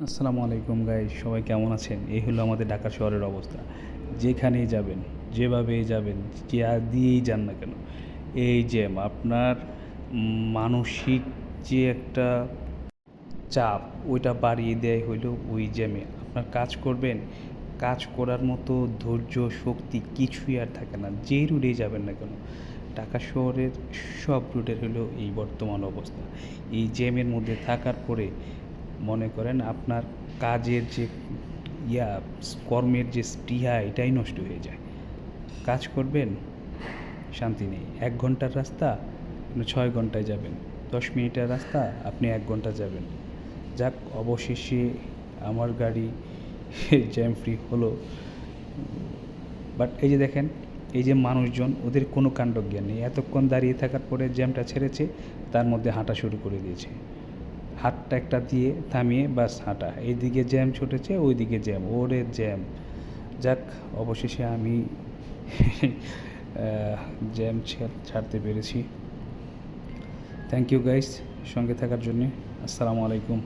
আসসালামু আলাইকুম গাইস, সবাই কেমন আছেন? এই হলো আমাদের ঢাকা শহরের অবস্থা। যেখানেই যাবেন, যেভাবেই যাবেন, যা দিয়েই যান না কেন, এই জ্যাম আপনার মানসিক যে একটা চাপ, ওইটা বাড়িয়ে দেয় হইলো ওই জ্যামে। আপনার কাজ করবেন, কাজ করার মতো ধৈর্য, শক্তি কিছুই আর থাকে না। যেই রুটেই যাবেন না কেন, ঢাকা শহরের সব রুটের হলো এই বর্তমান অবস্থা। এই জ্যামের মধ্যে থাকার পরে মনে করেন আপনার কাজের যে ইয়া কর্মের যে স্পৃহা, এটাই নষ্ট হয়ে যায়। কাজ করবেন, শান্তি নেই। ১ ঘন্টার রাস্তা আপনি ৬ ঘন্টায় যাবেন, ১০ মিনিটের রাস্তা আপনি ১ ঘন্টা যাবেন। যাক, অবশেষে আমার গাড়ি জ্যাম ফ্রি হলো। বাট এই যে দেখেন, এই যে মানুষজন, ওদের কোনো কাণ্ডজ্ঞান নেই। এতক্ষণ দাঁড়িয়ে থাকার পরে জ্যামটা ছেড়েছে, তার মধ্যে হাঁটা শুরু করে দিয়েছে। হাতটা একটা দিয়ে থামিয়ে বাস হাঁটা। এইদিকে জ্যাম ছুটেছে, ওইদিকে জ্যাম, ওরে জ্যাম। যাক, অবশেষে আমি জ্যাম ছাড়তে পেরেছি। থ্যাংক ইউ গাইস, সঙ্গে থাকার জন্যে। আসসালামু আলাইকুম।